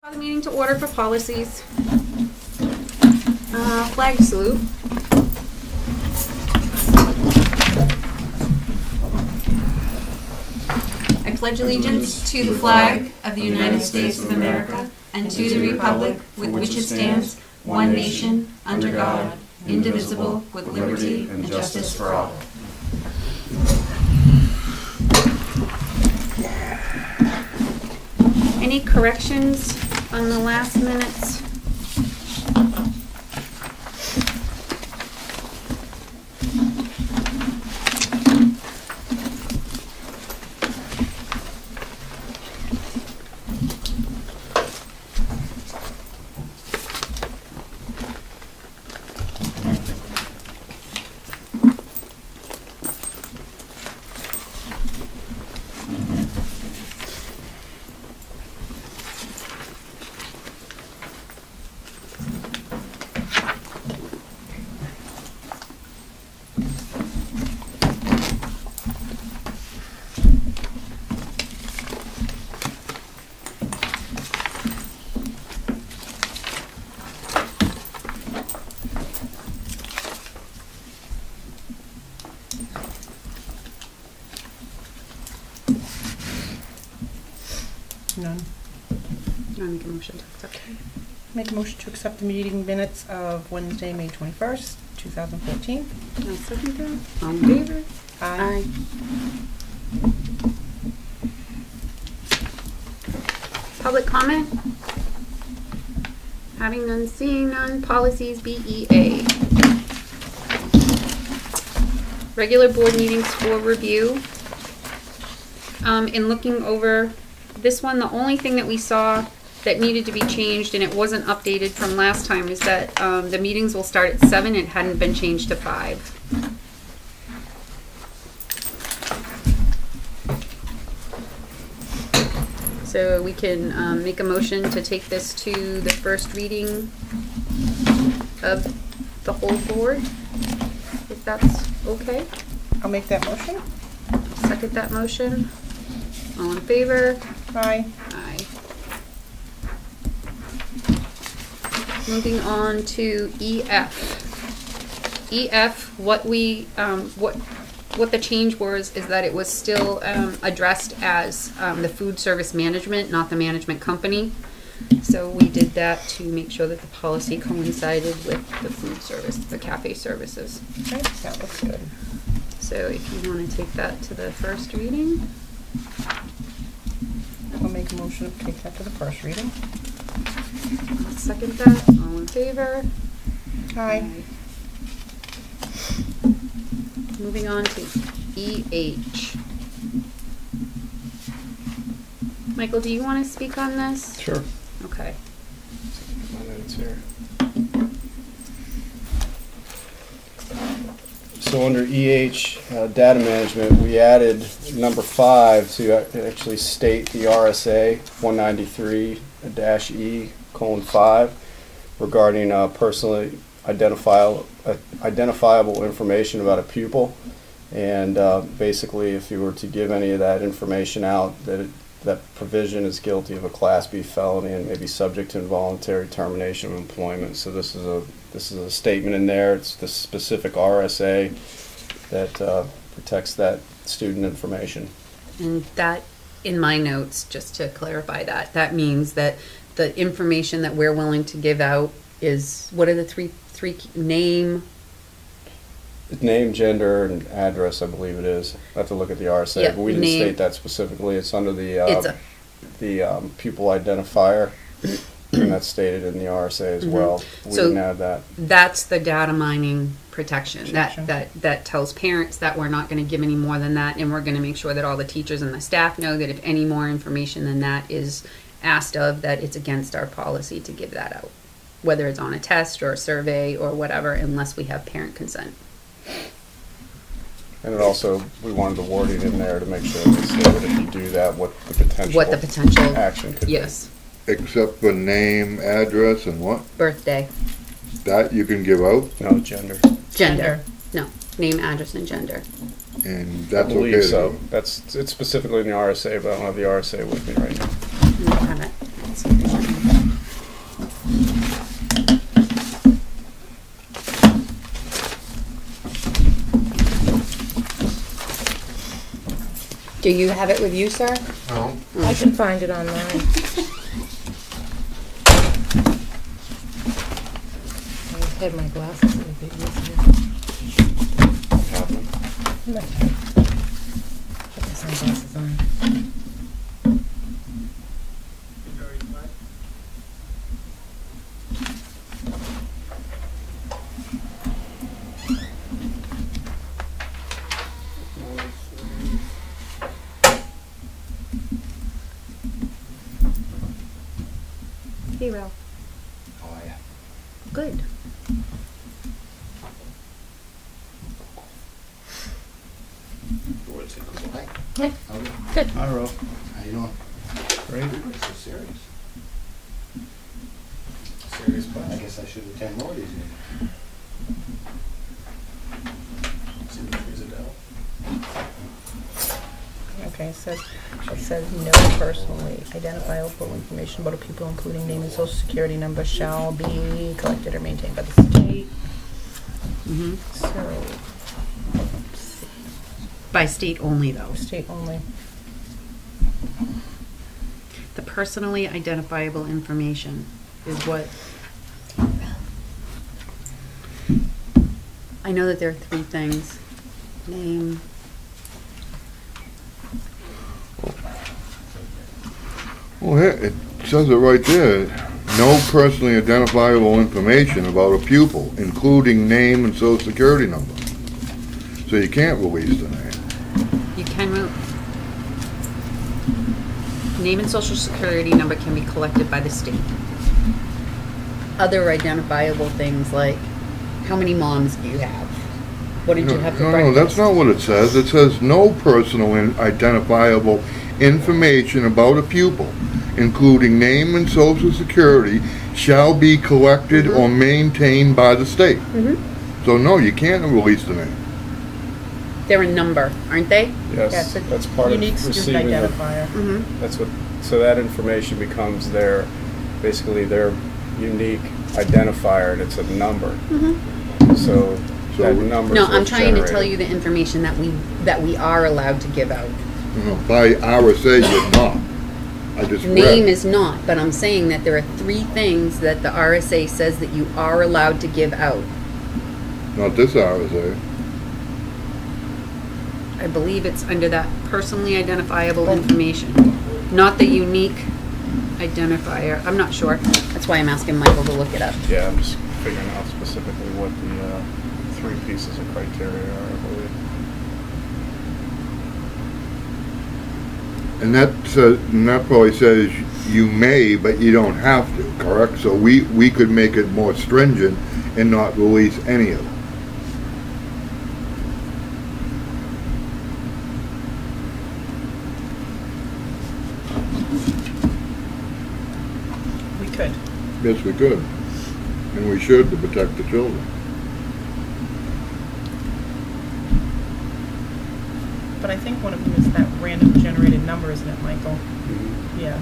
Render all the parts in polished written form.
Call the meeting to order for policies. Flag salute. I pledge allegiance to the flag of the United States of America and to the republic with which it stands, one nation, under God, indivisible, with liberty and justice for all. Any corrections on the last minutes? None. I'll make a motion to accept. Make a motion to accept the meeting minutes of Wednesday, May 21st, 2014. I'll second that. All in favor? Aye. Public comment? Having none, seeing none. Policies BEA. Regular board meetings for review. In looking over this one, the only thing that we saw that needed to be changed, and it wasn't updated from last time, is that the meetings will start at 7. It hadn't been changed to 5. So we can make a motion to take this to the first reading of the whole board, if that's okay. I'll make that motion. Second that motion. All in favor? Aye. Aye. Moving on to EF. EF, what the change was is that it was still addressed as the food service management, not the management company. So we did that to make sure that the policy coincided with the food service, the cafe services. Okay, that looks good. So if you want to take that to the first reading. I'll make a motion to take that to the first reading. I'll second that. All in favor? Aye. Moving on to EH. Michael, do you want to speak on this? Sure. Okay. My notes here. So under EH, data management, we added number 5 to actually state the RSA 193-E:5 regarding personally identifiable information about a pupil. And basically, if you were to give any of that information out, that provision is guilty of a Class B felony and may be subject to involuntary termination of employment. So this is a statement in there. It's the specific RSA that protects that student information. And that, in my notes, just to clarify that means that the information that we're willing to give out is, what are the three name? Name, gender, and address, I believe it is. I have to look at the RSA, Yeah, but we didn't state that specifically. It's under the pupil identifier, and that's stated in the RSA as well. We didn't add that. That's the data mining protection. That tells parents that we're not going to give any more than that, and we're going to make sure that all the teachers and the staff know that if any more information than that is asked of, that it's against our policy to give that out, whether it's on a test or a survey or whatever, unless we have parent consent. And it also, we wanted the wording in there to make sure that it stated if you do that, what the potential action could be. Except for name, address, and what? Birthday. That you can give out? No, gender. Gender. No. Name, address, and gender. And that's I believe okay. so. It's specifically in the RSA, but I don't have the RSA with me right now. I don't have it. Do you have it with you, sir? No. I can find it online. I had my glasses a little bit easier. Put my sunglasses on. Hey, Ralph. Oh, yeah. Good. What's it called? Hi. Hey. How are you? Good. Hi, Ro. How you doing? Great. Everybody's so serious. Serious, but I guess I should attend more of these meetings. See the trees are down. Okay, it says no personally identifiable information about a pupil, including name and social security number, shall be collected or maintained by the state. Mm-hmm. So, let's see. By state only, though. State only. The personally identifiable information is what. I know that there are 3 things. Name. Well, here, it says it right there. No personally identifiable information about a pupil, including name and social security number. So you can't release the name. You can name and social security number can be collected by the state. Other identifiable things like how many moms do you have? What did you have for No, breakfast? that's not what it says. It says no personal identifiable information about a pupil, including name and social security, shall be collected or maintained by the state. So no, you can't release the name. They're a number, aren't they? Yes, Yeah, it's a that's part of unique student receiving the, identifier. Mm-hmm. that's what, so that information becomes their, basically their unique identifier, and it's a number. So that number No, is I'm what's trying to tell generated. you the information that we are allowed to give out. By RSA, you're not. I just Name read. is not, but I'm saying that there are 3 things that the RSA says that you are allowed to give out. Not this RSA. I believe it's under that personally identifiable information, not the unique identifier. I'm not sure. That's why I'm asking Michael to look it up. Yeah, I'm just figuring out specifically what the 3 pieces of criteria are, I believe. And that probably says you may, but you don't have to, correct? So we could make it more stringent and not release any of them. We could. Yes, we could. And we should to protect the children. But I think one of them is that random generated number, isn't it, Michael? Yeah.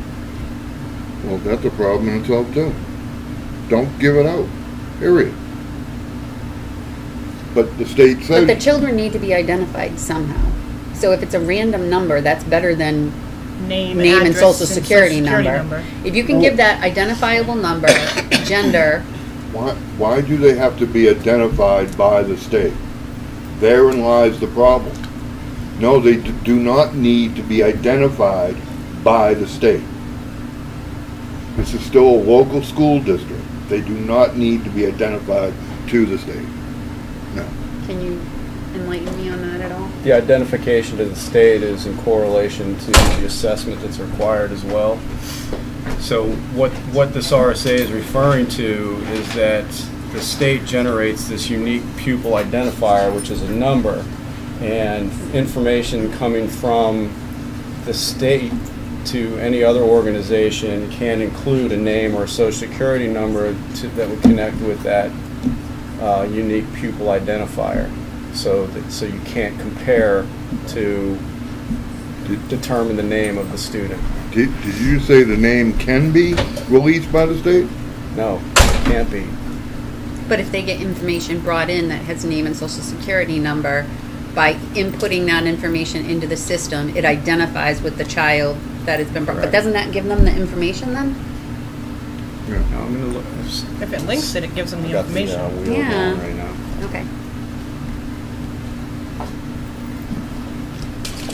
Well, that's a problem in itself too. Don't give it out, period. But the state But says. the children need to be identified somehow. So if it's a random number, that's better than Name name and address, social security number. If you can give that identifiable number, gender, Why do they have to be identified by the state? Therein lies the problem. No, they do not need to be identified by the state. This is still a local school district. They do not need to be identified to the state. No. can you enlighten me on that at all? The identification to the state is in correlation to the assessment that's required as well. So what this RSA is referring to is that the state generates this unique pupil identifier, which is a number, and information coming from the state to any other organization can include a name or a social security number that would connect with that unique pupil identifier. So you can't compare to determine the name of the student. Did you say the name can be released by the state? No, it can't be. But if they get information brought in that has name and social security number, by inputting that information into the system, it identifies with the child that has been brought. But Right. doesn't that give them the information then? No, I'm gonna look. If it links it, it gives them the Got information. the wheel Yeah. going right now. Okay.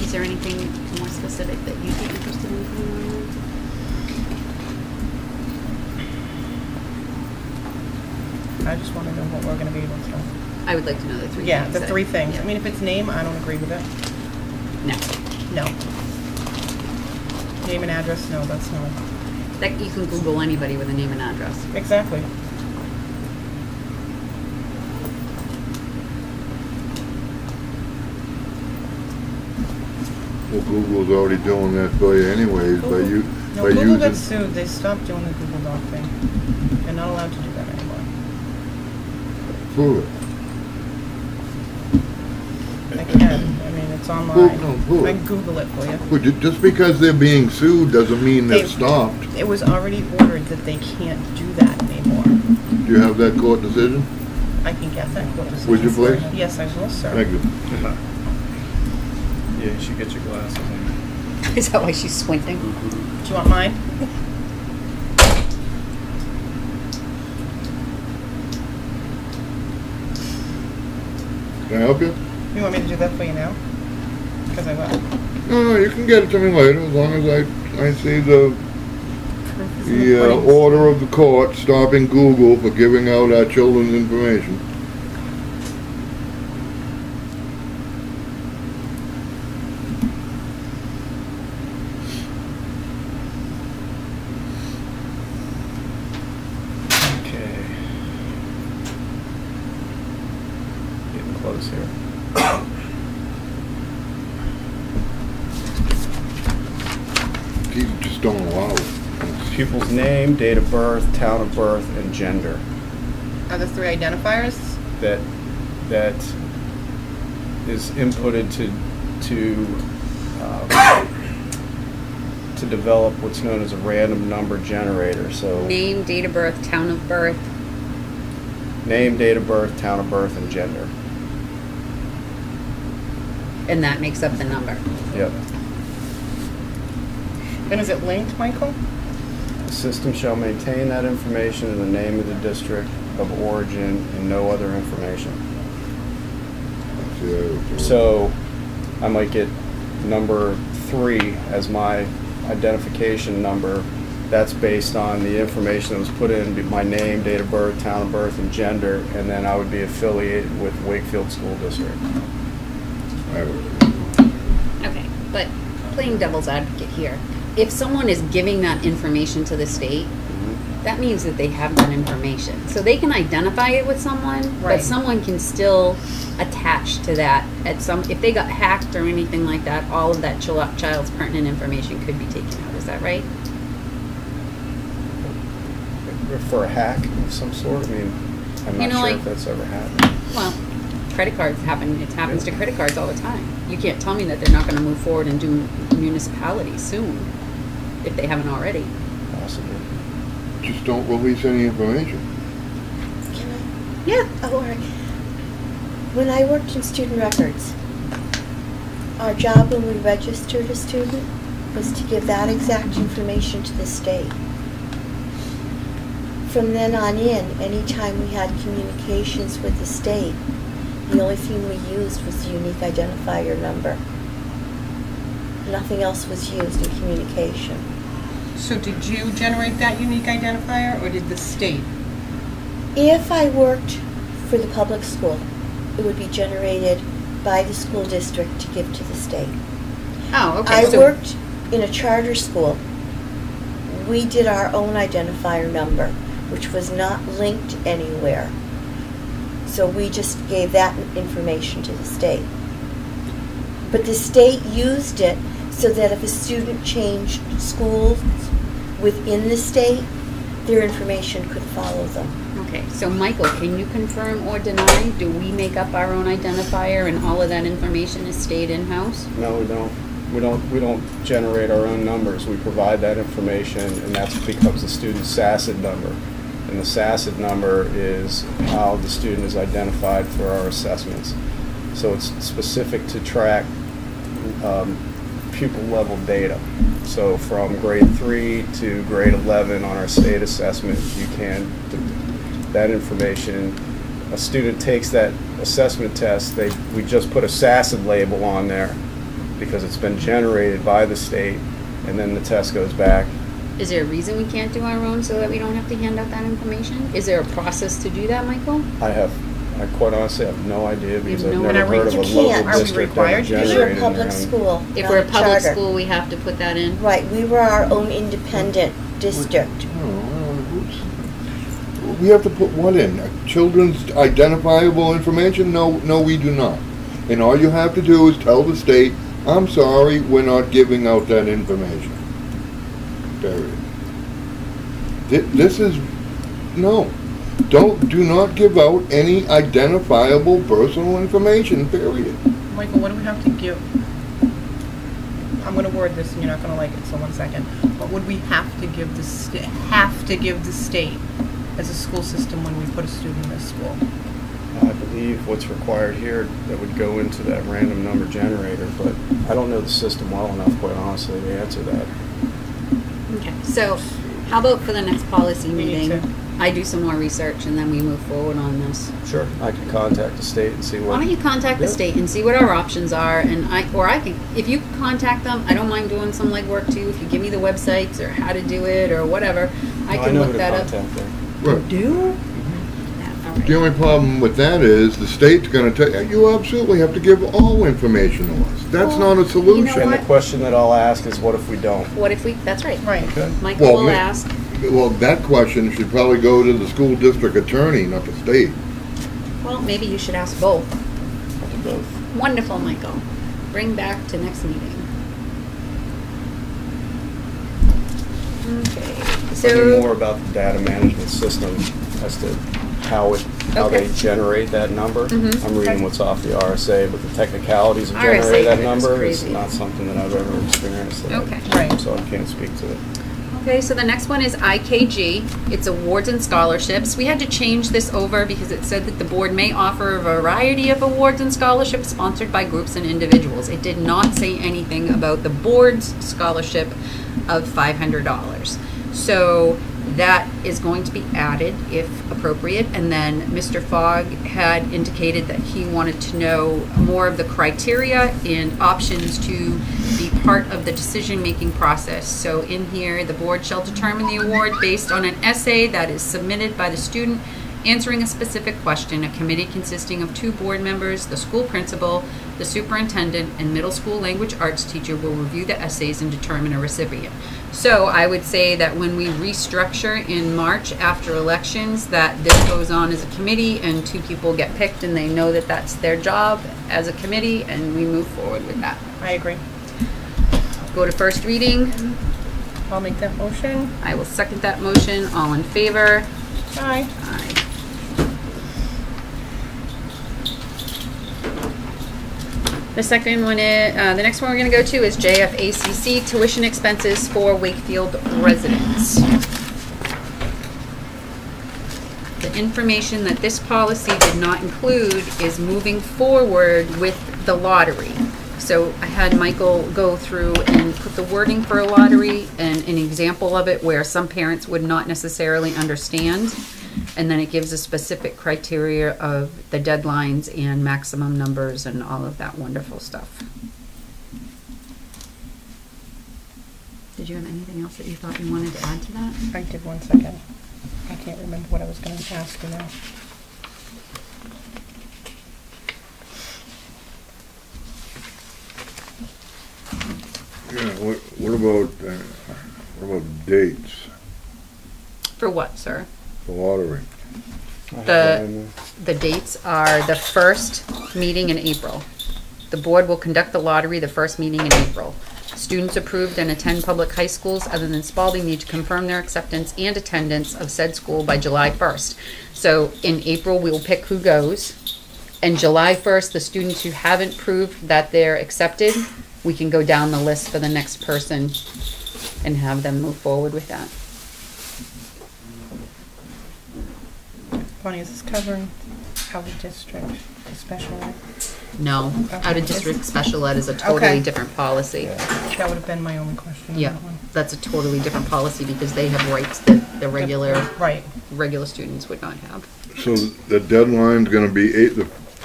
Is there anything more specific that you'd be interested in putting on there? I just want to know what we're going to be able to. I would like to know the three Yeah, things. the that- three things. yeah. I mean, if it's name, I don't agree with it. No. No. Name and address, no, that's no. That you can Google anybody with a name and address. Exactly. Well, Google's already doing that for you anyways, by you, No, by Google got using. sued. They stopped doing the Google Doc thing. They're not allowed to do that anymore. Prove it. They can. I mean, it's online. Prove I it. can Google it for you. Well, just because they're being sued doesn't mean They- they've stopped. It was already ordered that they can't do that anymore. Do you have that court decision? I can get that court decision. Would you for please? Yes, I will, sir. Thank you. Yeah, you should get your glasses on. Is that why she's squinting? Do you want mine? Can I help you? You want me to do that for you now? Because I will. No, you can get it to me later, as long as I see the Proof is in the pudding. order of the court stopping Google for giving out our children's information. Okay. Getting close here. You just don't allow it. Pupil's name, date of birth, town of birth, and gender. Are the three identifiers? That is inputted to develop what's known as a random number generator. So Name, date of birth, town of birth. name, date of birth, town of birth, and gender. And that makes up the number. Yep. And is it linked, Michael? The system shall maintain that information in the name of the district of origin and no other information. So I might get number 3 as my identification number. That's based on the information that was put in, my name, date of birth, town of birth, and gender, and then I would be affiliated with Wakefield School District. Okay, but playing devil's advocate here, if someone is giving that information to the state, that means that they have that information. So they can identify it with someone, but Right. someone can still attach to that at some, if they got hacked or anything like that, all of that child's pertinent information could be taken out. Is that right? For a hack of some sort, I mean, I'm You not know, sure like- if that's ever happened. Well, credit cards happen, it happens to credit cards all the time. You can't tell me that they're not gonna move forward and do municipalities soon, if they haven't already. Possibly. Just don't release any information. Yeah. Oh, when I worked in student records, our job when we registered a student was to give that exact information to the state. From then on in, anytime we had communications with the state, the only thing we used was the unique identifier number. Nothing else was used in communication. So did you generate that unique identifier, or did the state? If I worked for the public school, it would be generated by the school district to give to the state. Oh, okay. I so- worked in a charter school. We did our own identifier number, which was not linked anywhere. So we just gave that information to the state. But the state used it so that if a student changed schools within the state, their information could follow them. Okay, so Michael, can you confirm or deny? Do we make up our own identifier and all of that information is stayed in-house? No, we don't. We don't generate our own numbers. We provide that information, and that becomes the student's SACID number. And the SACID number is how the student is identified for our assessments. So it's specific to track pupil level data. So from grade 3 to grade 11 on our state assessment, you can, that information, a student takes that assessment test, we just put a SACID label on there because it's been generated by the state, and then the test goes back. Is there a reason we can't do our own so that we don't have to hand out that information? Is there a process to do that, Michael? I quite honestly have no idea because I've no- never heard of a You local can't. Are we district required to do that that? We're a generated public their own. school. If not we're a public charter. school, we have to put that in? Right, we were our own independent district. We have to put what in? Children's identifiable information? No, we do not. And all you have to do is tell the state, I'm sorry, we're not giving out that information. Period. This is, no. Do not give out any identifiable personal information, period. Michael, what do we have to give? I'm going to word this and you're not going to like it, so 1 second. What would we have to give the state as a school system when we put a student in this school? I believe what's required here that would go into that random number generator, but I don't know the system well enough, quite honestly, to answer that. Okay, so how about for the next policy We need meeting, to- I do some more research and then we move forward on this? Sure. I can contact the state and see what. Why don't you contact the Yeah. state and see what our options are, and I can, if you contact them, I don't mind doing some legwork too, if you give me the websites or how to do it or whatever, I No, can know look who to that up. contact there. Right. Do? Yeah, all right. The only problem with that is the state's going to tell you, you absolutely have to give all information to us. That's Well, not a solution. you know And the what? question that I'll ask is, what if we don't? What if we, that's right. Right. Okay. Michael Well, will ma- ask. Well, that question should probably go to the school district attorney, not the state. Well, maybe you should ask both. I'll do both. Wonderful, Michael. Bring back to next meeting. Okay, Tell me more so, about the data management system as to how Okay. they generate that number. Mhm. I'm reading what's off the RSA, but the technicalities of RSA generating that is number is crazy. not something that I've ever experienced. Okay. Right. So I can't speak to it. okay, so the next one is IKG. It's awards and scholarships. We had to change this over because it said that the board may offer a variety of awards and scholarships sponsored by groups and individuals. It did not say anything about the board's scholarship of $500. So that is going to be added if appropriate. And then Mr. Fogg had indicated that he wanted to know more of the criteria and options to be part of the decision-making process. So in here, the board shall determine the award based on an essay that is submitted by the student answering a specific question. A committee consisting of 2 board members, the school principal, the superintendent, and middle school language arts teacher will review the essays and determine a recipient. So I would say that when we restructure in March after elections, that this goes on as a committee and 2 people get picked and they know that that's their job as a committee, and we move forward with that. I agree. Go to first reading. I'll make that motion. I will second that motion. All in favor? Aye. Aye. The second one is, the next one we're going to go to is JFACC, tuition expenses for Wakefield residents. The information that this policy did not include is moving forward with the lottery. So I had Michael go through and put the wording for a lottery and an example of it where some parents would not necessarily understand. And then it gives a specific criteria of the deadlines and maximum numbers and all of that wonderful stuff. Did you have anything else that you thought you wanted to add to that? I did 1 second. I can't remember what I was going to ask you now. Yeah, what about dates For what, sir? for lottery? I have that in there. The dates are the first meeting in April. The board will conduct the lottery the first meeting in April. Students approved and attend public high schools other than Spalding need to confirm their acceptance and attendance of said school by July 1st. So in April, we will pick who goes. And July 1st, the students who haven't proved that they're accepted, we can go down the list for the next person and have them move forward with that. Bonnie, is this covering our district especially? No, out of district special ed is a totally Okay. different policy. Yeah. That would have been my only question. on Yeah, that one. that's a totally different policy because they have rights that the regular Right. students would not have. So the deadline's gonna be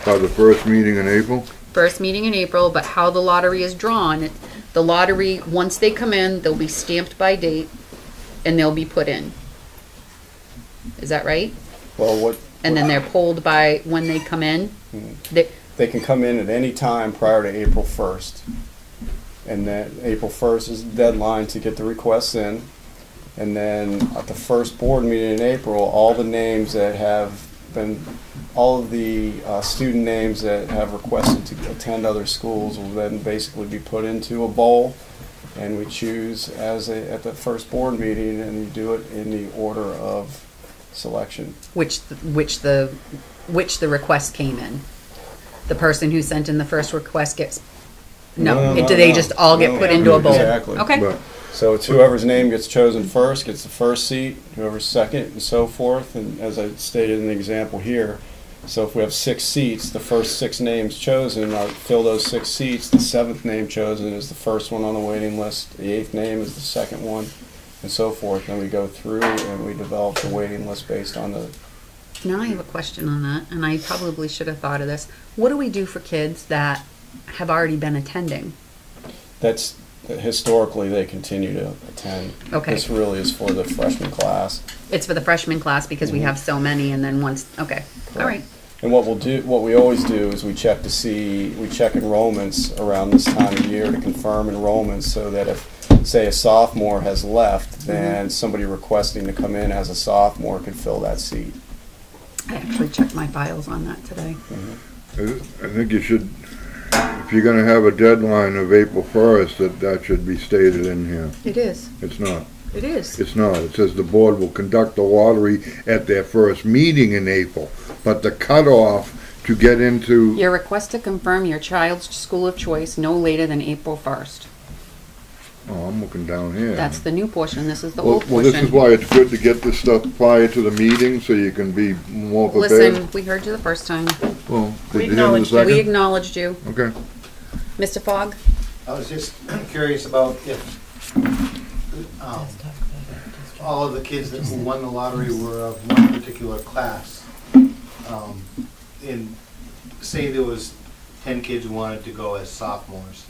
by the first meeting in April? First meeting in April, but how the lottery is drawn, the lottery, once they come in, they'll be stamped by date and they'll be put in. Is that right? Well, what, And then they're polled by when they come in? They, they can come in at any time prior to April 1st. And then April 1st is the deadline to get the requests in. And then at the first board meeting in April, all the names that have been, all of the student names that have requested to attend other schools will then basically be put into a bowl. And we choose at the first board meeting, and you do it in the order of selection. which the request came in. The person who sent in the first request gets, do they just all get put into a bowl? Exactly. Okay. But So it's whoever's name gets chosen first gets the first seat, whoever's second, and so forth. And as I stated in the example here, so if we have 6 seats, the first 6 names chosen fill those 6 seats. The 7th name chosen is the first one on the waiting list. The 8th name is the second one, and so forth. Then we go through and we develop the waiting list based on the. Now I have a question on that, and I probably should have thought of this. What do we do for kids that have already been attending? That's historically they continue to attend. Okay. This really is for the freshman class. It's for the freshman class because we have so many, and then once, okay, all right. And what we always do is we check enrollments around this time of year to confirm enrollments, so that if, say, a sophomore has left, then somebody requesting to come in as a sophomore could fill that seat. I actually checked my files on that today. I think you should, if you're gonna have a deadline of April 1st, that should be stated in here. It is. It's not. It is. It's not. It says the board will conduct the lottery at their first meeting in April, but the cutoff to get into, Your request to confirm your child's school of choice no later than April 1st. oh, I'm looking down here. That's the new portion. This is the Well, old well, this is portion. why it's good to get this stuff prior to the meeting, so you can be more prepared. Listen, we heard you the first time. Well, We did you hear me the acknowledged it. We second? acknowledged you. Okay. Mr. Fogg? I was just curious about if all of the kids that who won the lottery were of one particular class. And say there was 10 kids who wanted to go as sophomores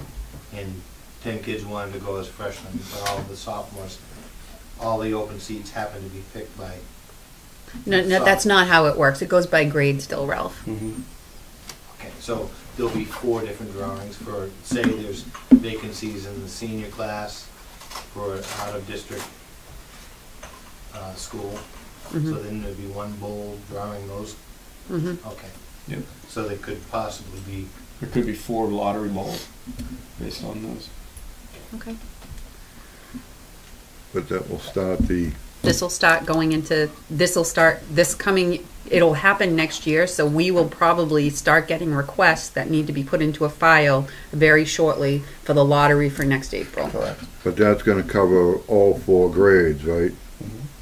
and 10 kids who wanted to go as freshmen, but all of the sophomores, all the open seats happened to be picked by. No, that's not how it works. It goes by grade still, Ralph. Okay, so there'll be 4 different drawings for, say there's vacancies in the senior class for an out-of-district school. So then there'd be one bowl drawing those. Okay. Yep. So there could possibly be. There could be 4 lottery bowls based on those. Okay. But that will start This will start this coming, it'll happen next year, so we will probably start getting requests that need to be put into a file very shortly for the lottery for next April. Correct. but that's gonna cover all 4 grades, right?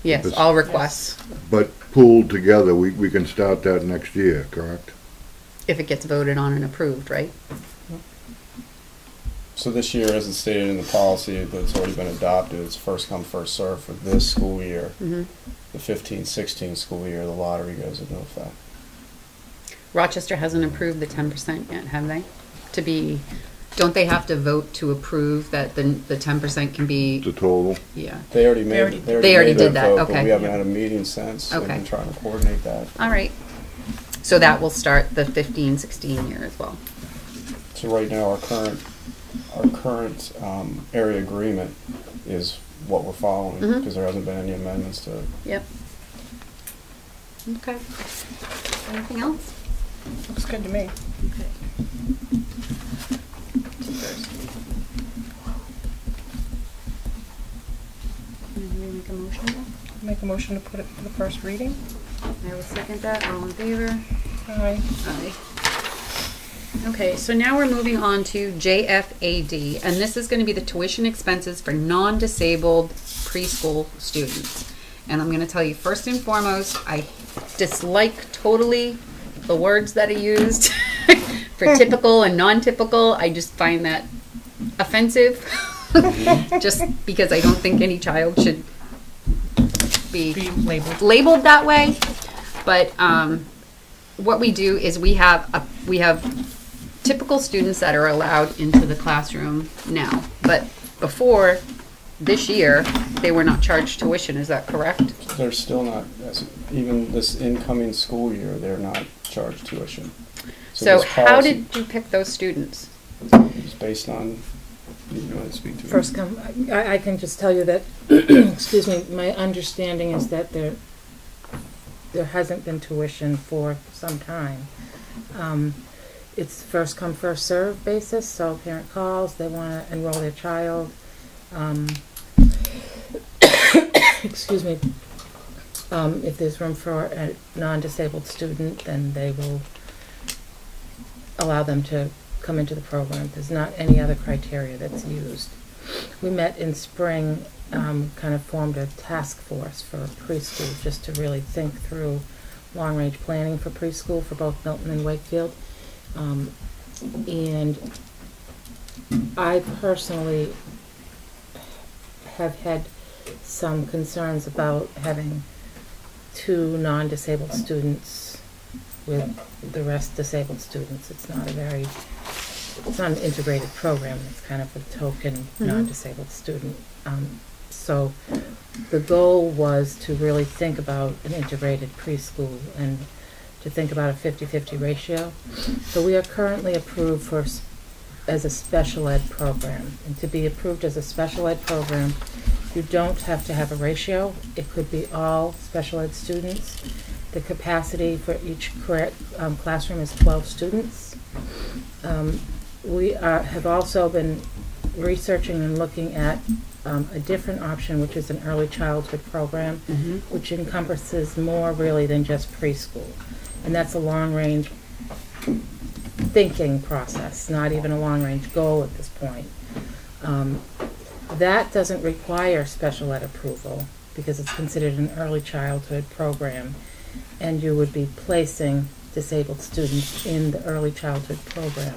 Yes, This- all requests, But pooled together, we can start that next year, correct? if it gets voted on and approved, right? So this year, as it's stated in the policy that's already been adopted, it's first come, first served for this school year. The 15-16 school year, the lottery goes into effect. Rochester hasn't approved the 10% yet, have they? Don't they have to vote to approve that the 10% can be, The total. yeah. They already They already made did that, vote, but okay. we haven't had a meeting since. They've Okay. been trying to coordinate that. All right. So that will start the 15-16 year as well. So right now, our current area agreement is what we're following, because there hasn't been any amendments to it. Yep. Okay. Anything else? Looks good to me. Okay. Make a motion? Make a motion to put it for the first reading. I will second that. All in favor? Aye. Aye. Okay, so now we're moving on to JFAD, and this is going to be the tuition expenses for non-disabled preschool students. And I'm going to tell you first and foremost, I dislike totally the words that are used for typical and non-typical. I just find that offensive, just because I don't think any child should be labeled that way. But what we do is we have typical students that are allowed into the classroom now. But before this year, they were not charged tuition. Is that correct? They're still not, even this incoming school year, they're not charged tuition. So this how policy did you pick those students? is based on, you want to speak to me? First come, I can just tell you that, excuse me, my understanding is that there hasn't been tuition for some time. It's first come, first serve basis, so parent calls, they want to enroll their child. Excuse me. If there's room for a non-disabled student, then they will allow them to come into the program. There's not any other criteria that's used. We met in spring, kind of formed a task force for preschool just to really think through long-range planning for preschool for both Milton and Wakefield. And I personally have had some concerns about having 2 non-disabled students with the rest disabled students. It's not an integrated program. It's kind of a token non-disabled student. So the goal was to really think about an integrated preschool and to think about a 50-50 ratio. So we are currently approved as a special ed program. And to be approved as a special ed program, you don't have to have a ratio. It could be all special ed students. The capacity for each classroom is 12 students. We have also been researching and looking at a different option, which is an early childhood program, which encompasses more really than just preschool. And that's a long-range thinking process, not even a long-range goal at this point. That doesn't require special ed approval because it's considered an early childhood program, and you would be placing disabled students in the early childhood program,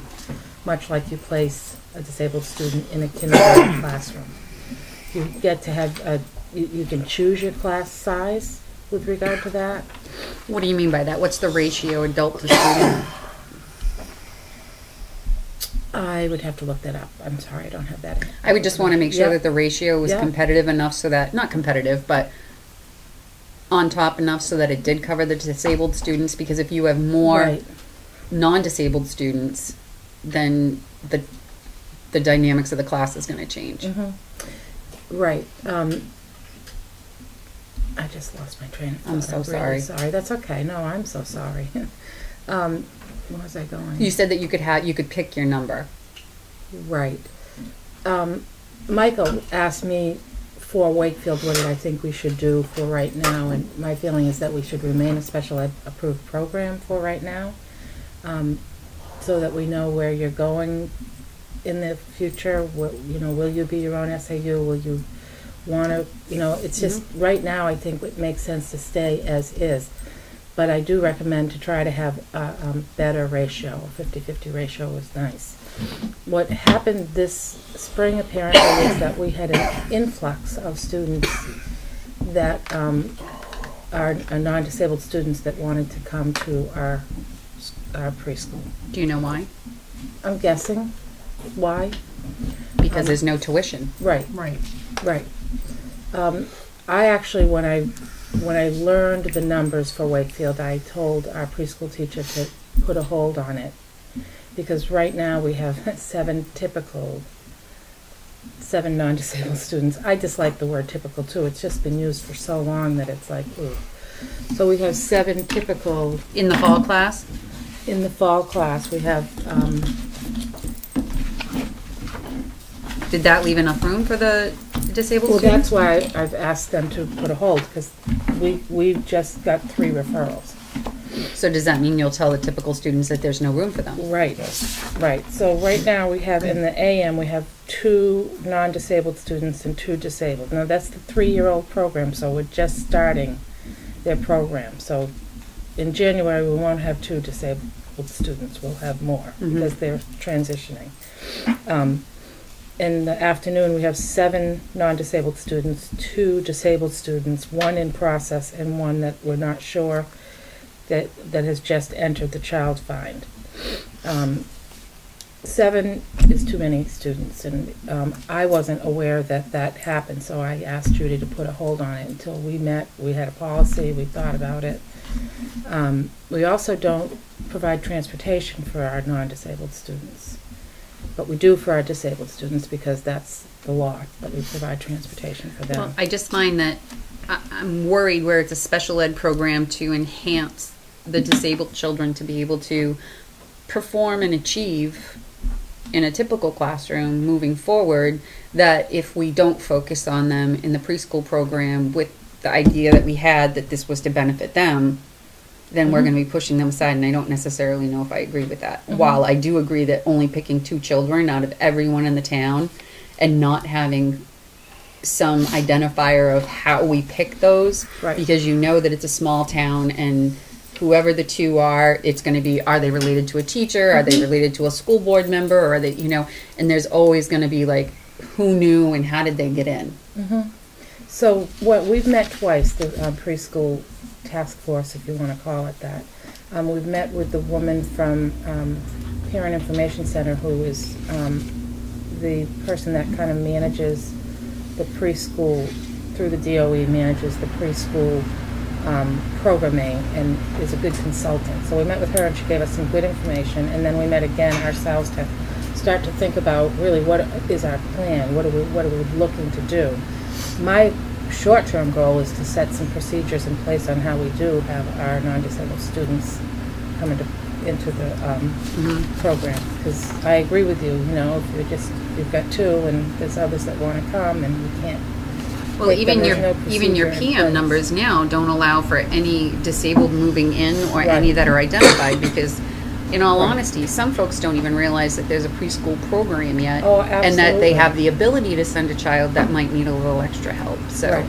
much like you place a disabled student in a kindergarten classroom. You get to have you can choose your class size with regard to that. What do you mean by that? What's the ratio adult to student? I would have to look that up. I'm sorry, I don't have that. I would just want to make sure that the ratio was Yeah. competitive enough so that, not competitive, but on top enough so that it did cover the disabled students, because if you have more Right. non-disabled students, then the dynamics of the class is going to change. Right. I just lost my train of thought. I'm so really sorry. That's okay. No, I'm so sorry. Where was I going? You said that you could pick your number. Right. Michael asked me for Wakefield what did I think we should do for right now, and my feeling is that we should remain a special ed approved program for right now, so that we know where you're going in the future. Will you be your own SAU? Will you want to, it's just right now I think it makes sense to stay as is. But I do recommend to try to have a better ratio. A 50-50 ratio is nice. What happened this spring apparently is that we had an influx of students that are non-disabled students that wanted to come to our preschool. Do you know why? I'm guessing. Why? Because there's no tuition. Right. Right. Right. I actually, when I learned the numbers for Wakefield, I told our preschool teacher to put a hold on it, because right now we have 7 non-disabled students. I dislike the word typical too. It's just been used for so long that it's like, ooh. So we have 7 typical. In the fall class? In the fall class, we have. Did that leave enough room for the disabled Well, students? that's why I've asked them to put a hold, because we've just got 3 referrals. So does that mean you'll tell the typical students that there's no room for them? Right, right. So right now we have in the AM, we have 2 non-disabled students and 2 disabled. Now that's the 3-year-old program, so we're just starting their program. So in January, we won't have 2 disabled students. We'll have more because they're transitioning. In the afternoon, we have 7 non-disabled students, 2 disabled students, 1 in process, and 1 that we're not sure that has just entered the child find. 7 is too many students, and I wasn't aware that happened, so I asked Judy to put a hold on it until we met. We had a policy, we thought about it. We also don't provide transportation for our non-disabled students, but we do for our disabled students because that's the law, that we provide transportation for them. Well, I just find that I'm worried where it's a special ed program to enhance the disabled children to be able to perform and achieve in a typical classroom moving forward, that if we don't focus on them in the preschool program with the idea that we had that this was to benefit them, then we're going to be pushing them aside, and I don't necessarily know if I agree with that. While I do agree that only picking 2 children out of everyone in the town and not having some identifier of how we pick those, because you know that it's a small town and whoever the 2 are, it's going to be, are they related to a teacher? Are they related to a school board member? Or are they, you know, and there's always going to be like, who knew and how did they get in? So we've met twice, the preschool task force, if you want to call it that. We've met with the woman from Parent Information Center, who is the person that kind of manages the preschool, through the DOE manages the preschool programming and is a good consultant. So we met with her and she gave us some good information, and then we met again ourselves to start to think about really what is our plan, what are we looking to do. My short-term goal is to set some procedures in place on how we do have our non-disabled students come into the program, because I agree with you, you know, if you've got 2 and there's others that want to come and we can't. Well, even your PM numbers now don't allow for any disabled moving in or any that are identified, because in all honesty, some folks don't even realize that there's a preschool program yet, and that they have the ability to send a child that might need a little extra help. So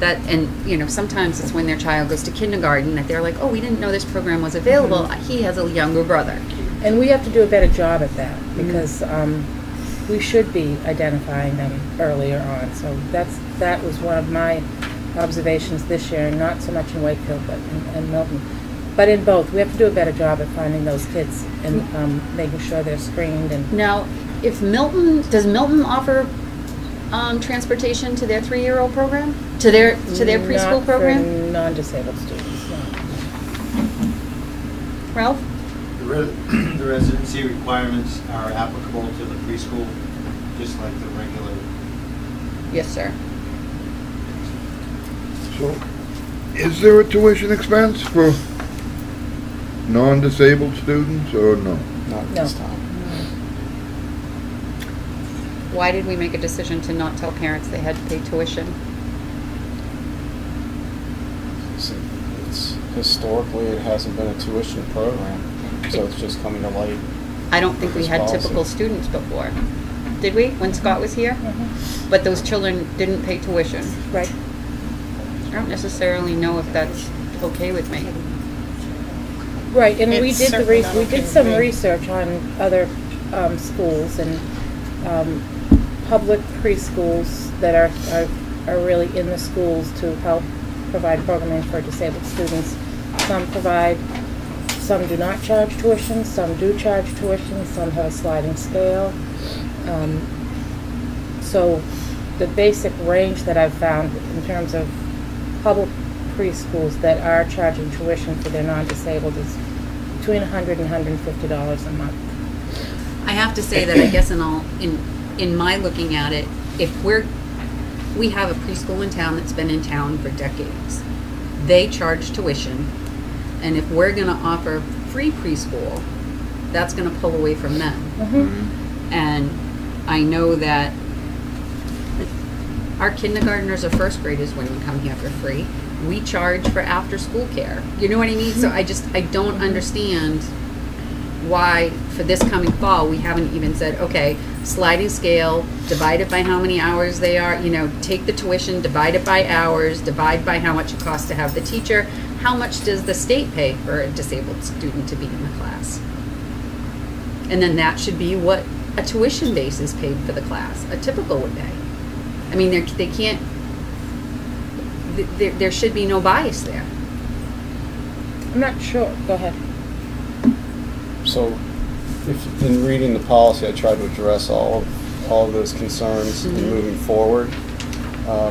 that, and you know, sometimes it's when their child goes to kindergarten that they're like, oh, we didn't know this program was available. He has a younger brother. And we have to do a better job at that, because we should be identifying them earlier on. So that was one of my observations this year, not so much in Wakefield but in Milton. But in both, we have to do a better job at finding those kids and making sure they're screened. And now, if does Milton offer transportation to their 3-year-old program, to their preschool program? Not for non-disabled students. No. Ralph? The residency requirements are applicable to the preschool, just like the regular. Yes, sir. So, is there a tuition expense for non-disabled students, or no? Not this time. Why did we make a decision to not tell parents they had to pay tuition? It's historically, it hasn't been a tuition program, so it's just coming to light. I don't think we had typical students before. Did we, when Scott was here? But those children didn't pay tuition. Right. I don't necessarily know if that's okay with me. Right, and we It's did certainly not we okay did some with me. research on other schools and public preschools that are really in the schools to help provide programming for disabled students. Some provide, some do not charge tuition, some do charge tuition, some have a sliding scale. So the basic range that I've found in terms of public preschools that are charging tuition for their non-disabled is between $100 and $150 a month. I have to say that I guess in my looking at it, if we have a preschool in town that's been in town for decades. They charge tuition, and if we're going to offer free preschool, that's going to pull away from them. And I know that our kindergartners or first graders, when we come here for free, we charge for after school care. You know what I mean? So I don't understand why for this coming fall we haven't even said, okay, sliding scale, divide it by how many hours they are, you know, take the tuition, divide it by hours, divide by how much it costs to have the teacher, how much does the state pay for a disabled student to be in the class? And then that should be what a tuition base is paid for the class. A typical would pay. I mean, they can't. There should be no bias there. I'm not sure. Go ahead. So, if in reading the policy, I tried to address all of those concerns in moving forward.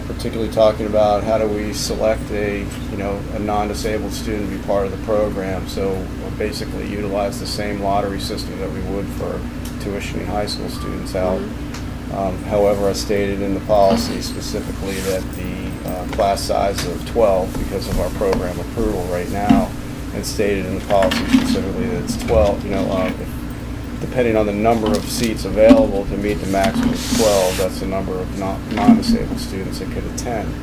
Particularly talking about how do we select a non-disabled student to be part of the program. So we'll basically utilize the same lottery system that we would for tuitioning high school students out. However, I stated in the policy specifically that the class size of 12, because of our program approval right now, and stated in the policy specifically that it's 12. Depending on the number of seats available to meet the maximum of 12, that's the number of non-disabled students that could attend.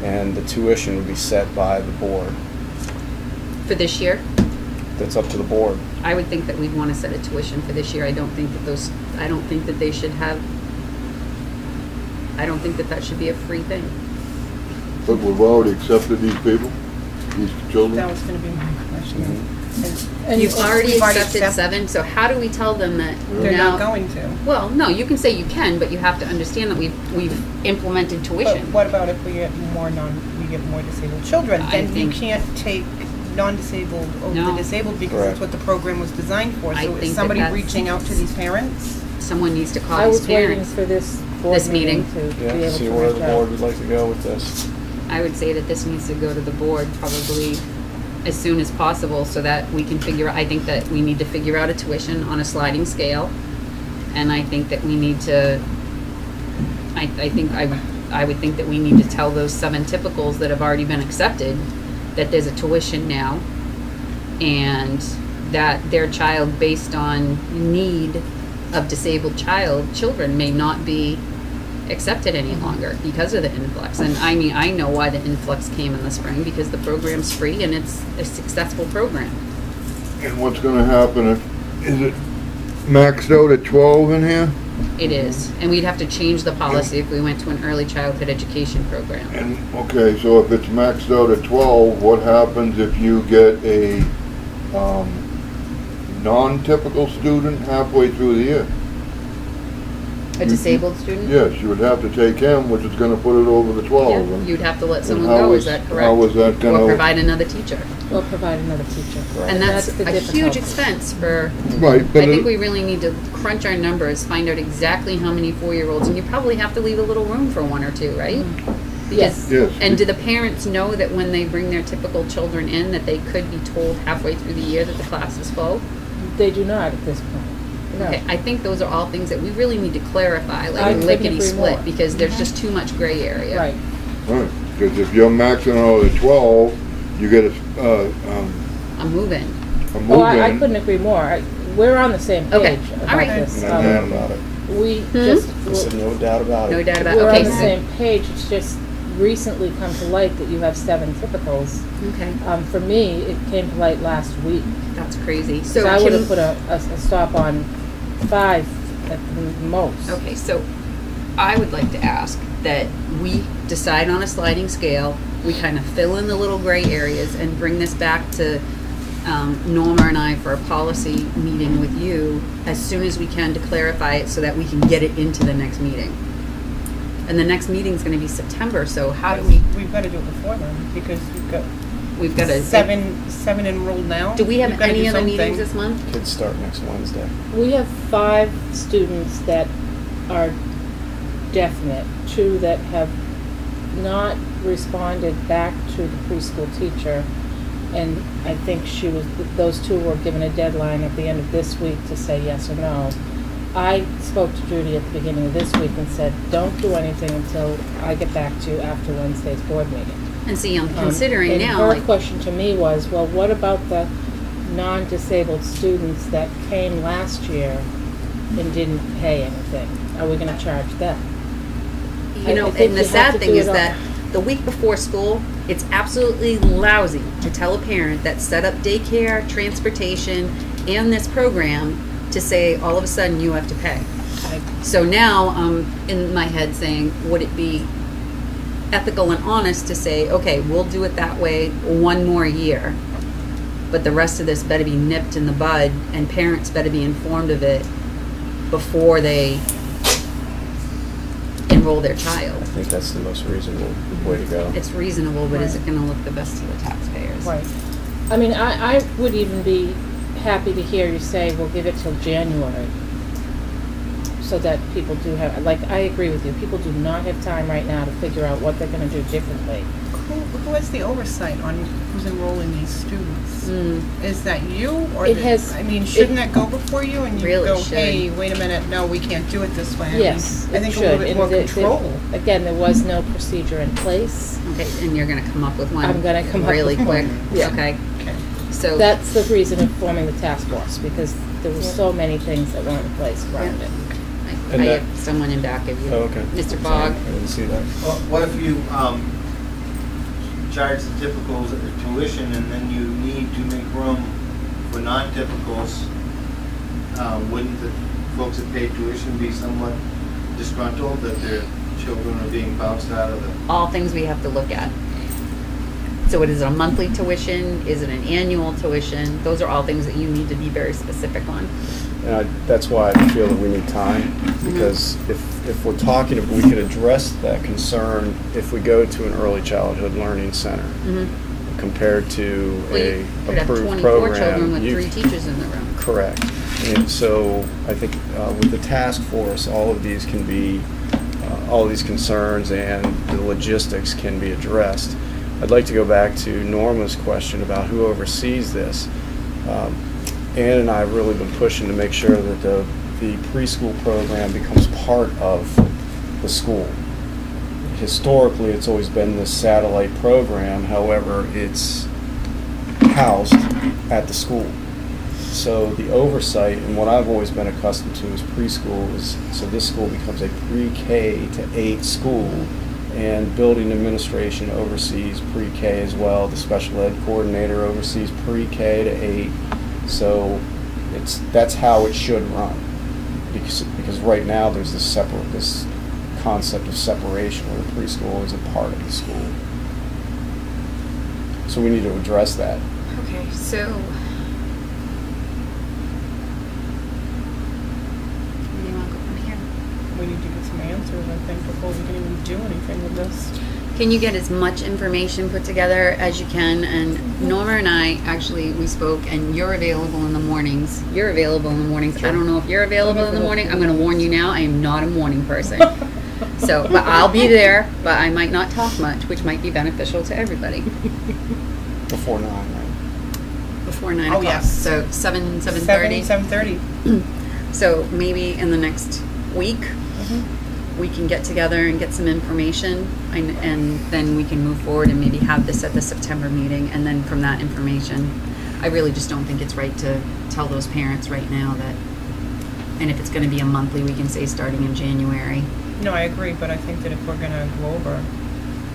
And the tuition would be set by the board. For this year? That's up to the board. I would think that we'd want to set a tuition for this year. I don't think that they should have, I don't think that should be a free thing. But we've already accepted these people, these children? That was going to be my question. And You've already accepted accepted 7, so how do we tell them that They're now? not going to. Well, no, you can say you can, but you have to understand that we've implemented But tuition. what about if we get more disabled children? I Then you think- can't take non-disabled over No. the disabled because Correct. that's what the program was designed for. I So think is that somebody that's- reaching out to these parents? Someone needs to call I these was waiting parents. for this board This meeting. to be Yeah, able see to where reach the out. board would like to go with this. I would say that this needs to go to the board probably as soon as possible so that we can I think that we need to figure out a tuition on a sliding scale. And I think that we need to, I would think that we need to tell those 7 typicals that have already been accepted that there's a tuition now and that their child, based on need of disabled children, may not be accepted any longer because of the influx. And I mean, I know why the influx came in the spring, because the program's free and it's a successful program. And what's gonna happen is it maxed out at 12 in here? It is. And we'd have to change the policy if we went to an early childhood education program. And, okay, so if it's maxed out at 12, what happens if you get a non-typical student halfway through the year? A disabled student? Yes, you would have to take him, which is gonna put it over the 12. Yeah, And- you'd have to let and someone how go, is that correct? How is that gonna? Or provide another teacher. Or provide another teacher. And that's the a huge difficulty. expense for, Right, but I think we really need to crunch our numbers, find out exactly how many 4-year-olds, and you probably have to leave a little room for 1 or 2, right? Yes. Yes. And do the parents know that when they bring their typical children in, that they could be told halfway through the year that the class is full? They do not at this point. No. Okay, I think those are all things that we really need to clarify, I like a couldn't lickety agree split, more. because there's just too much gray area. Right. Right, because if you're maxing out at 12, you get a I'm moving. Oh, move-in. I couldn't agree more. We're on the same Okay, page all about right. this. No doubt about it. We just, I said no doubt about it. No doubt about we're it. on the Okay, same page. It's just recently come to light that you have 7 typicals. okay, For me, it came to light last week. that's crazy. So So I would have can, put a stop on 5 at the most. okay, so I would like to ask that we decide on a sliding scale, we kind of fill in the little gray areas and bring this back to Norma and I for a policy meeting with you as soon as we can to clarify it so that we can get it into the next meeting. And the next meeting is going to be September, so how do We've got to do it before then because we've got to, 7 enrolled now. do we have We've gotta any do other something. meetings this month? Kids start next Wednesday. We have 5 students that are definite, 2 that have not responded back to the preschool teacher, and I think those 2 were given a deadline at the end of this week to say yes or no. I spoke to Judy at the beginning of this week and said, don't do anything until I get back to you after Wednesday's board meeting. And see, I'm considering and now, her like, question to me was, well, what about the non-disabled students that came last year and didn't pay anything? Are we going to charge them? you know, I think and the you have sad to thing do is it all. that the week before school, it's absolutely lousy to tell a parent that set up daycare, transportation, and this program to say all of a sudden you have to pay. So now I'm in my head saying, would it be ethical and honest to say, okay, we'll do it that way one more year, but the rest of this better be nipped in the bud, and parents better be informed of it before they enroll their child. I think that's the most reasonable way to go. It's reasonable, but is it going to look the best to the taxpayers? Right. I mean, I would even be happy to hear you say we'll give it till January, so that people do have, like, I agree with you, people do not have time right now to figure out what they're going to do differently. Who has the oversight on who's enrolling these students? Is that you, or It has- I mean, shouldn't that go before you and you Really go, should. hey, wait a minute, no, we can't do it this way? I mean, Yes, I think it a little should. bit And more the- control. Again, there was no procedure in place. Okay, and you're going to come up with one. I'm gonna come up really with quick. one. Yeah. Okay. Okay. So That's the reason of forming the task force, because there were so many things that weren't in place around it. I And that- have someone in back of you. Oh, okay. Mr. Sorry, Bogg. I didn't see that. Well, what if you charge the typicals tuition and then you need to make room for non-typicals? Wouldn't the folks that pay tuition be somewhat disgruntled that their children are being bounced out of the... All things we have to look at. So is it a monthly tuition? Is it an annual tuition? Those are all things that you need to be very specific on. And that's why I feel that we need time, because if we're talking, if we could address that concern if we go to an early childhood learning center compared to Well, you a could have approved 24 program. children with you- 3 teachers in the room. Correct. And so I think with the task force, all of these can be, all of these concerns and the logistics can be addressed. I'd like to go back to Norma's question about who oversees this. Ann and I have really been pushing to make sure that the preschool program becomes part of the school. Historically, it's always been this satellite program, however, it's housed at the school. So the oversight, and what I've always been accustomed to is preschool, is so this school becomes a pre-K to 8 school, and building administration oversees pre-K as well. The special ed coordinator oversees pre-K to 8. So that's how it should run, because right now there's this concept of separation where the preschool is a part of the school. So we need to address that. Okay, so where do you want to go from here? We need to get some answers, I think, before we can even do anything with this. Can you get as much information put together as you can? And Norma and I, actually, we spoke, and you're available in the mornings. You're available in the mornings. I don't know if you're available in the morning. I'm going to warn you now, I am not a morning person. So, but I'll be there, but I might not talk much, which might be beneficial to everybody. Before 9, right? Before 9 Oh, o'clock. yes. So 7:30. 7:30. So maybe in the next week, we can get together and get some information, and then we can move forward and maybe have this at the September meeting, and then from that information, I really just don't think it's right to tell those parents right now that, and if it's going to be a monthly, we can say starting in January. No, I agree, but I think that if we're going to go over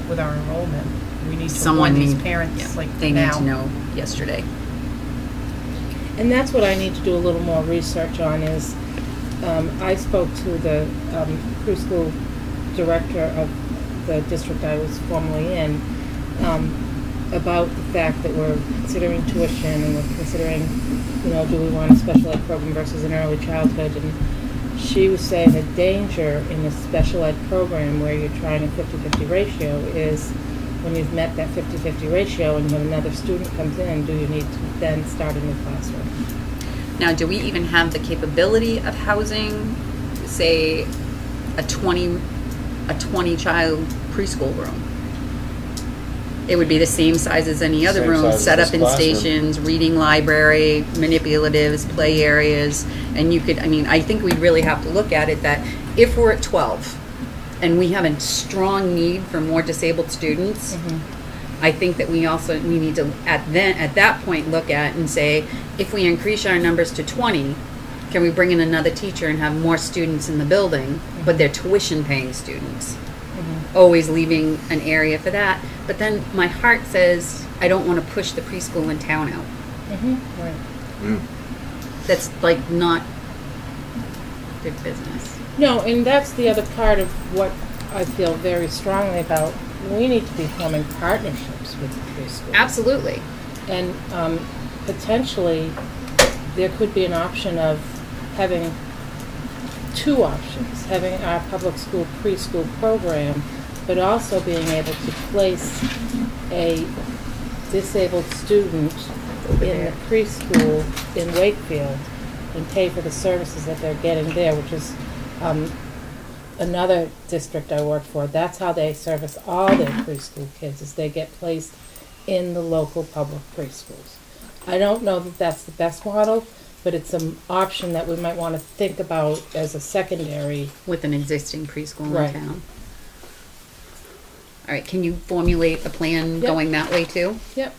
with our enrollment, we need to Someone warn these need- parents yeah, like they now. need to know yesterday. And that's what I need to do a little more research on is, I spoke to the preschool director of the district I was formerly in about the fact that we're considering tuition and we're considering, do we want a special ed program versus an early childhood, and she was saying the danger in a special ed program where you're trying a 50-50 ratio is when you've met that 50-50 ratio and when another student comes in, do you need to then start a new classroom? Now, do we even have the capability of housing, say, a 20 child preschool room? It would be the same size as any other Same room, size as set this up in classroom. stations, reading library, manipulatives, play areas, and you could, I think we really have to look at it that if we're at 12 and we have a strong need for more disabled students, I think that we need to at that point look at and say, if we increase our numbers to 20, can we bring in another teacher and have more students in the building, but they're tuition paying students? Always leaving an area for that. But then my heart says, I don't want to push the preschool in town out. Right. That's like not good business. No, and that's the other part of what I feel very strongly about we need to be forming partnerships with the preschools. Absolutely. And potentially, there could be an option of having two options, having our public school preschool program, but also being able to place a disabled student in the preschool in Wakefield and pay for the services that they're getting there, which is another district I work for. That's how they service all their preschool kids, is they get placed in the local public preschools. I don't know that that's the best model, but it's an option that we might want to think about as a secondary. With an existing preschool in Right. town. All right, can you formulate a plan Yep. going that way too? Yep.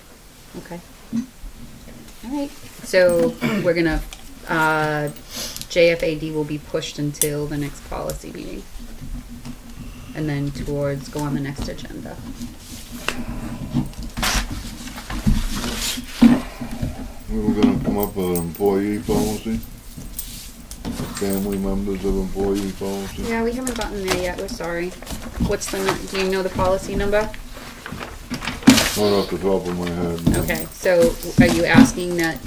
Okay. All right, so we're gonna, JFAD will be pushed until the next policy meeting. And then towards, go on the next agenda. We were gonna come up with an employee policy, family members of employee policy. Yeah, we haven't gotten there yet, we're sorry. What's the, do you know the policy number? Not off the top of my head. no. Okay, so are you asking that,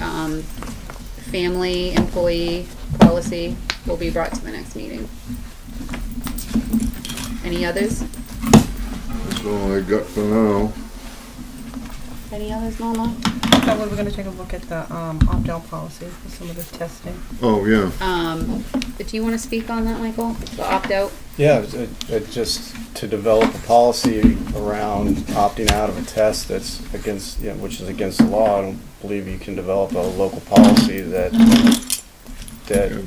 family employee policy will be brought to the next meeting? Any others? That's all I got for now. Any others, Norma? So we were gonna take a look at the opt-out policy for some of the testing. Oh, yeah. Do you want to speak on that, Michael? The opt-out? Yeah, just to develop a policy around opting out of a test that's against, which is against the law. I don't believe you can develop a local policy that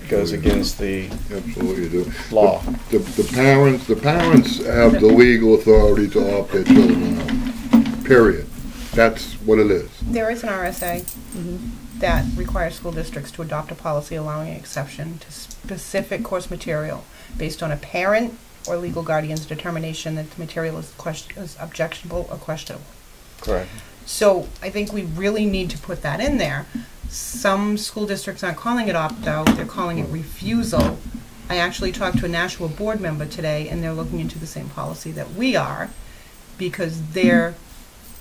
goes against the Absolutely do. law. The parents have the legal authority to opt their children out. Period. That's what it is. There is an RSA that requires school districts to adopt a policy allowing an exception to specific course material based on a parent or legal guardian's determination that the material is objectionable or questionable. Correct. So I think we really need to put that in there. Some school districts aren't calling it opt-out, they're calling it refusal. I actually talked to a Nashua board member today, and they're looking into the same policy that we are, because they're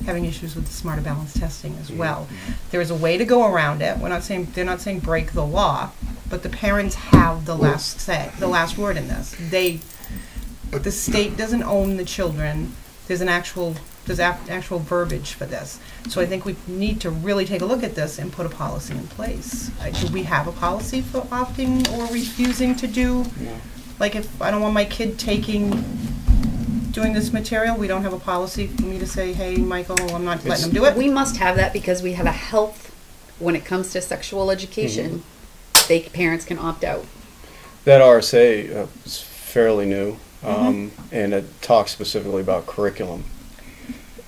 having issues with the smarter balance testing as well. There is a way to go around it. They're not saying break the law, but the parents have the last say, the last word in this. The state doesn't own the children. There's actual verbiage for this. So I think we need to really take a look at this and put a policy in place. Do we have a policy for opting or refusing to do? No. Like if I don't want my kid doing this material, we don't have a policy for me to say, hey, Michael, I'm not letting them do it? We must have that because we have a health, when it comes to sexual education, parents can opt out. That RSA is fairly new, and it talks specifically about curriculum.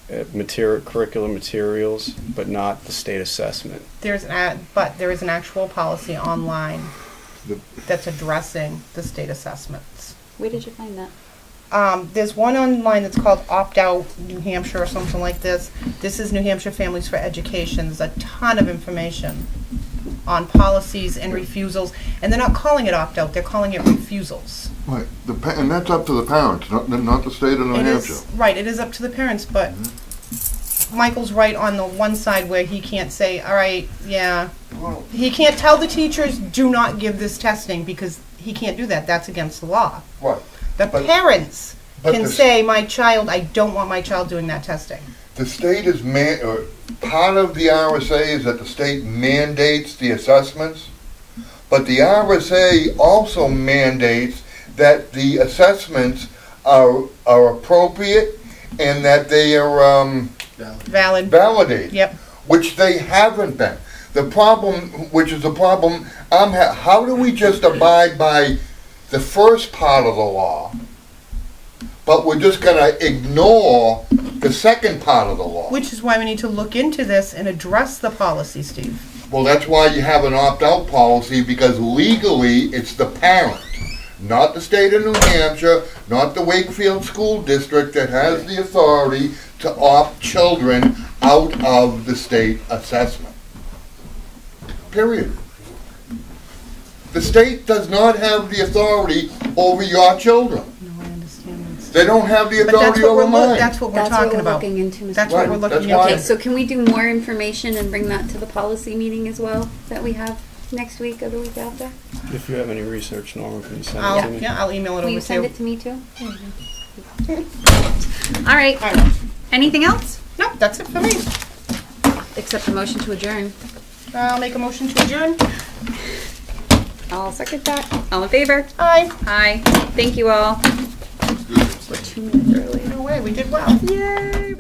Curriculum materials, but not the state assessment. But there is an actual policy online that's addressing the state assessments. Where did you find that? There's one online that's called Opt Out New Hampshire or something like this. This is New Hampshire Families for Education. There's a ton of information on policies and refusals, and they're not calling it opt out, they're calling it refusals. Right, and that's up to the parents, not the state of New Hampshire. Right, it is up to the parents, but Michael's right on the one side where he can't say, all right, yeah, he can't tell the teachers, do not give this testing, because he can't do that, that's against the law. Right. The parents can say, my child, I don't want my child doing that testing. The state is part of the RSA is that the state mandates the assessments, but the RSA also mandates that the assessments are appropriate and that they are validated. Yep. Which they haven't been. The problem, which is the problem, how do we just abide by the first part of the law, but we're just going to ignore the second part of the law? Which is why we need to look into this and address the policy, Steve. Well, that's why you have an opt-out policy, because legally it's the parent, not the state of New Hampshire, not the Wakefield School District that has the authority to opt children out of the state assessment. Period. The state does not have the authority over your children. No, I understand They don't have the But that's authority what over mine. that's what we're That's talking what we're about. looking into, Mr. That's what we're Right, looking that's why- Okay, into. so can we do more information and bring that to the policy meeting as well, that we have next week or the week after? If you have any research, Norma, can you send it to me? I'll email it Will over you to send you. it to me too? All right, All right. anything else? No, that's it for me. Except a motion to adjourn. I'll make a motion to adjourn. I'll second that. All in favor? Aye. Aye. Thank you all. We're 2 minutes early. No way, we did well. Yay!